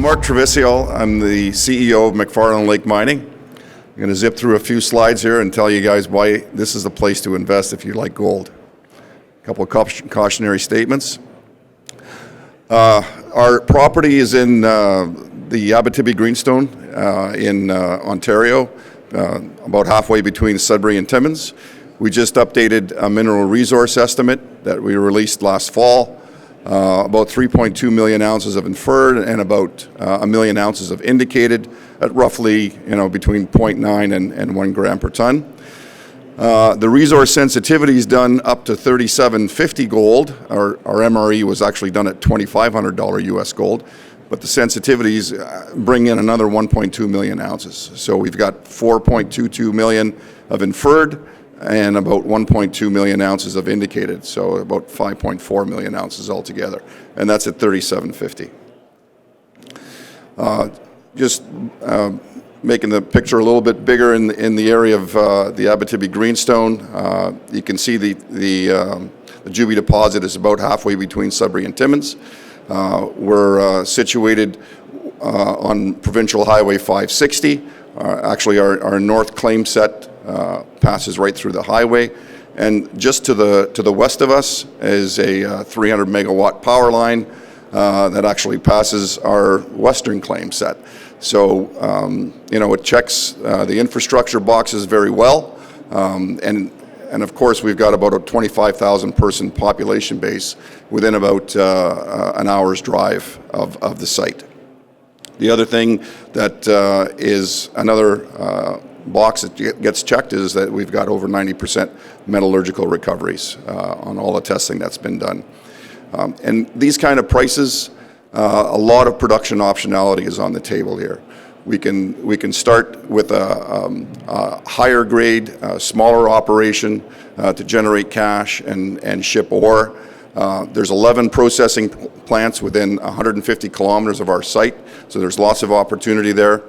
Mark Treviso. I'm the CEO of McFarlane Lake Mining. I'm going to zip through a few slides here and tell you guys why this is the place to invest if you like gold. A couple of cautionary statements. Our property is in the Abitibi Greenstone in Ontario, about halfway between Sudbury and Timmins. We just updated a mineral resource estimate that we released last fall. About 3.2 million ounces of inferred and about 1 million ounces of indicated at roughly, between 0.9 and 1 gram per ton. The resource sensitivity is done up to 3750 gold. Our MRE was actually done at $2,500 US gold, but the sensitivities bring in another 1.2 million ounces. So we've got 4.22 million of inferred and about 1.2 million ounces of indicated, so about 5.4 million ounces altogether, and that's at 3750. Just making the picture a little bit bigger in the area of the Abitibi Greenstone. You can see the Juby deposit is about halfway between Sudbury and Timmins. We're situated on Provincial Highway 560. Actually, our north claim set passes right through the highway, and just to the west of us is a 300 megawatt power line that actually passes our western claim set. So it checks the infrastructure boxes very well, and of course we've got about a 25,000 person population base within about an hour's drive of the site. The other thing that is another box that gets checked is that we've got over 90% metallurgical recoveries on all the testing that's been done. And these kind of prices, a lot of production optionality is on the table here. We can start with a higher grade, smaller operation to generate cash and ship ore. There's 11 processing plants within 150 kilometers of our site, so there's lots of opportunity there.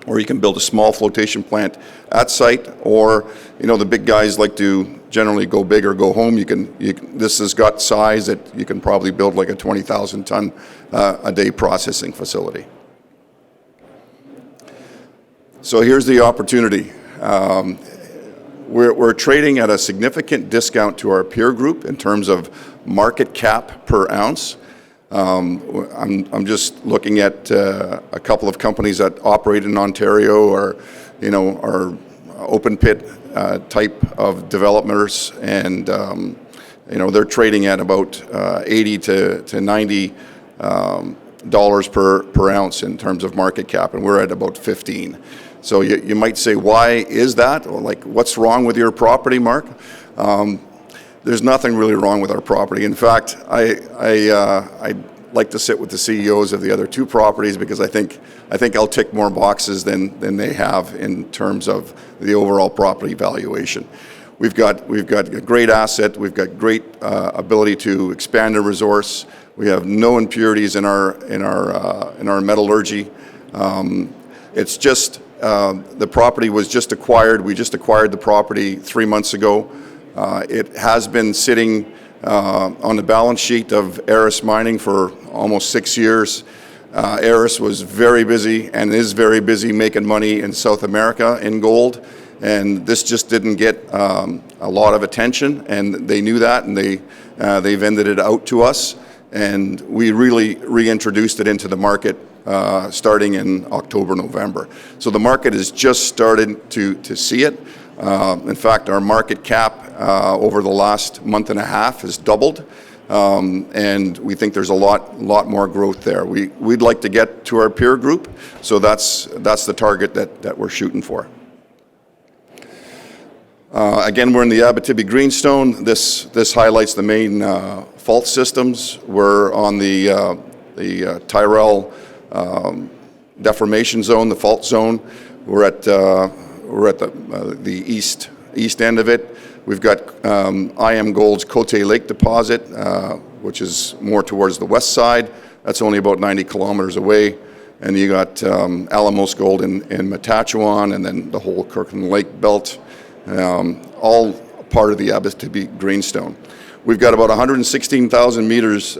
Or you can build a small flotation plant at site, or the big guys like to generally go big or go home. This has got size that you can probably build like a 20,000 ton a day processing facility. So here's the opportunity. We're trading at a significant discount to our peer group in terms of market cap per ounce. I'm just looking at a couple of companies that operate in Ontario or are open pit type of developers, and they're trading at about $80 to $90 per ounce in terms of market cap, and we're at about 15. So you might say, why is that? Or like, what's wrong with your property, Mark? There's nothing really wrong with our property. In fact, I like to sit with the CEOs of the other two properties because I think I'll tick more boxes than they have in terms of the overall property valuation. We've got a great asset. We've got great ability to expand a resource. We have no impurities in our metallurgy. It's just the property was just acquired. We just acquired the property 3 months ago. It has been sitting on the balance sheet of Aris Mining for almost 6 years. Aris was very busy and is very busy making money in South America in gold, and this just didn't get a lot of attention, and they knew that, and they vended it out to us, and we really reintroduced it into the market starting in October, November. So the market has just started to see it. In fact, our market cap over the last month and a half has doubled, and we think there's a lot more growth there. We'd like to get to our peer group, so that's the target that we're shooting for. Again, we're in the Abitibi Greenstone. This highlights the main fault systems. We're on the Tyrrell deformation zone, the fault zone. We're at the east end of it. We've got IM Gold's Cote Lake deposit, which is more towards the west side. That's only about 90 kilometers away. And you got Alamos Gold in Matachewan, and then the whole Kirkland Lake belt, all part of the Abitibi Greenstone. We've got about 116,000 meters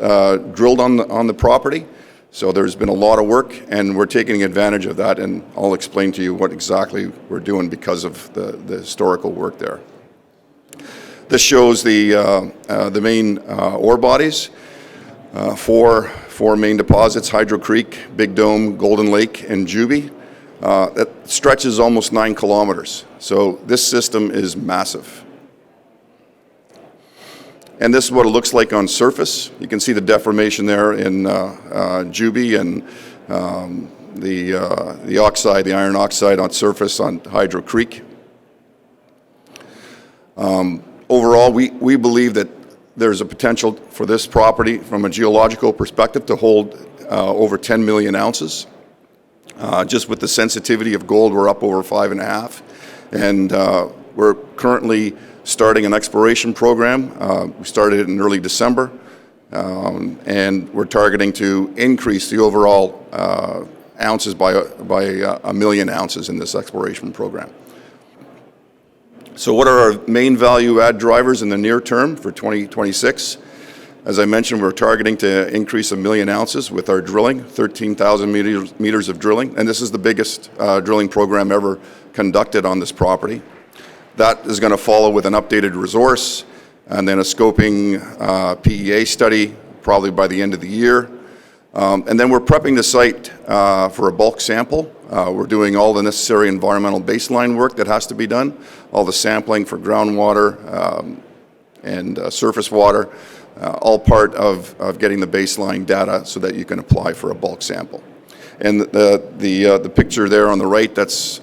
drilled on the property. So there's been a lot of work, and we're taking advantage of that, and I'll explain to you what exactly we're doing because of the historical work there. This shows the main ore bodies, four main deposits: Hydro Creek, Big Dome, Golden Lake, and Juby. That stretches almost 9 kilometers. So this system is massive. And this is what it looks like on surface. You can see the deformation there in Juby and the oxide, the iron oxide on surface on Hydro Creek. Overall, we believe that there's a potential for this property from a geological perspective to hold over 10 million ounces. Just with the sensitivity of gold, we're up over 5.5. And we're currently starting an exploration program. We started it in early December, and we're targeting to increase the overall ounces by 1 million ounces in this exploration program. So what are our main value add drivers in the near term for 2026? As I mentioned, we're targeting to increase 1 million ounces with our drilling, 13,000 meters of drilling, and this is the biggest drilling program ever conducted on this property. That is going to follow with an updated resource and then a scoping PEA study probably by the end of the year. And then we're prepping the site for a bulk sample. We're doing all the necessary environmental baseline work that has to be done, all the sampling for groundwater and surface water, all part of getting the baseline data so that you can apply for a bulk sample. And the picture there on the right, that's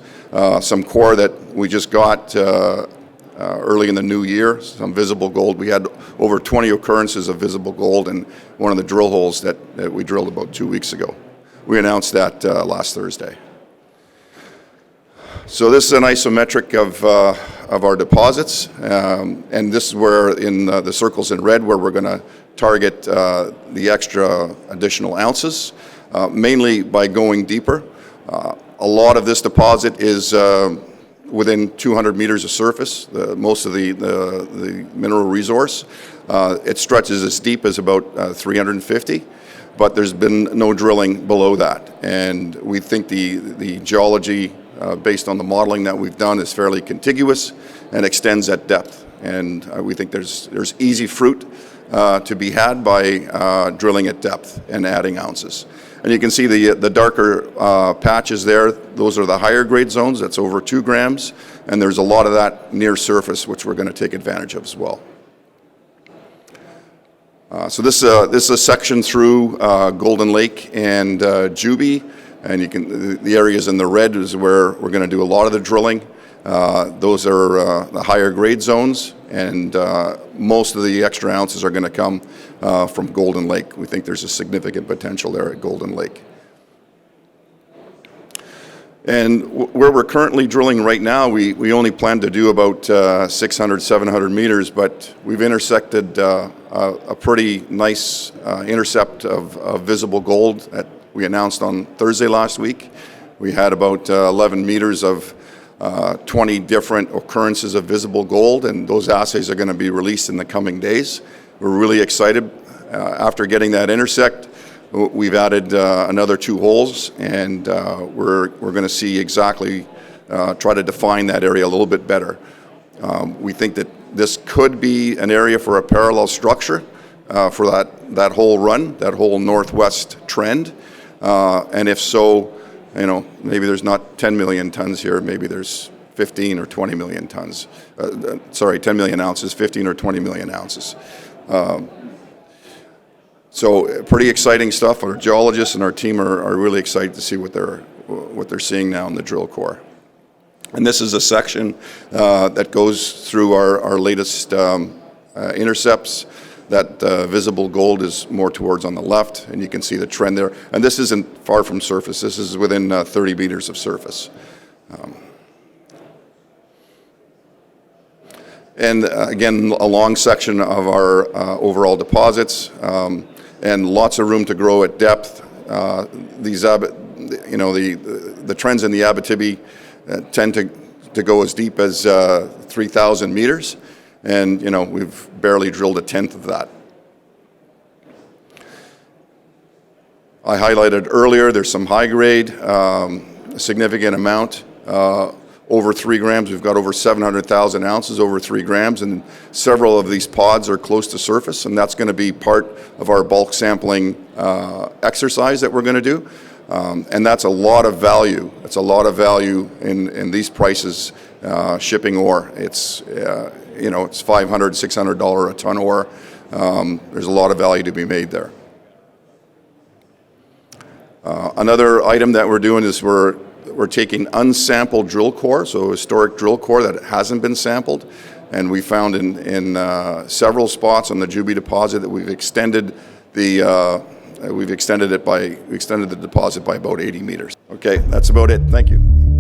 some core that we just got early in the new year, some visible gold. We had over 20 occurrences of visible gold in one of the drill holes that we drilled about 2 weeks ago. We announced that last Thursday. So this is an isometric of our deposits, and this is where in the circles in red where we're going to target the extra additional ounces, mainly by going deeper. A lot of this deposit is within 200 meters of surface, most of the mineral resource. It stretches as deep as about 350, but there's been no drilling below that. And we think the geology, based on the modeling that we've done, is fairly contiguous and extends at depth. And we think there's easy fruit to be had by drilling at depth and adding ounces. And you can see the darker patches there. Those are the higher grade zones. That's over 2 grams. And there's a lot of that near surface, which we're going to take advantage of as well. So this is a section through Golden Lake and Juby. And the areas in the red is where we're going to do a lot of the drilling. Those are the higher grade zones, and most of the extra ounces are going to come from Golden Lake. We think there's a significant potential there at Golden Lake. And where we're currently drilling right now, we only plan to do about 600, 700 meters, but we've intersected a pretty nice intercept of visible gold that we announced on Thursday last week. We had about 11 meters of 20 different occurrences of visible gold, and those assays are going to be released in the coming days. We're really excited. After getting that intersect, we've added another 2 holes, and we're going to see exactly, try to define that area a little bit better. We think that this could be an area for a parallel structure for that whole run, that whole northwest trend. And if so, maybe there's not 10 million tons here, maybe there's 15 or 20 million tons. 10 million ounces, 15 or 20 million ounces. So pretty exciting stuff. Our geologists and our team are really excited to see what they're seeing now in the drill core. And this is a section that goes through our latest intercepts. That visible gold is more towards on the left, and you can see the trend there. And this isn't far from surface. This is within 30 meters of surface. And again, a long section of our overall deposits, and lots of room to grow at depth. The trends in the Abitibi tend to go as deep as 3,000 meters. And, we've barely drilled 1/10 of that. I highlighted earlier, there's some high grade, a significant amount, over 3 grams. We've got over 700,000 ounces over 3 grams, and several of these pods are close to surface, and that's going to be part of our bulk sampling exercise that we're going to do. And that's a lot of value. It's a lot of value in these prices, shipping ore. It's, it's $500, $600 a ton ore. There's a lot of value to be made there. Another item that we're doing is we're taking unsampled drill core, so historic drill core that hasn't been sampled, and we found in several spots on the Juby deposit that we've extended the deposit by about 80 meters. Okay, that's about it. Thank you.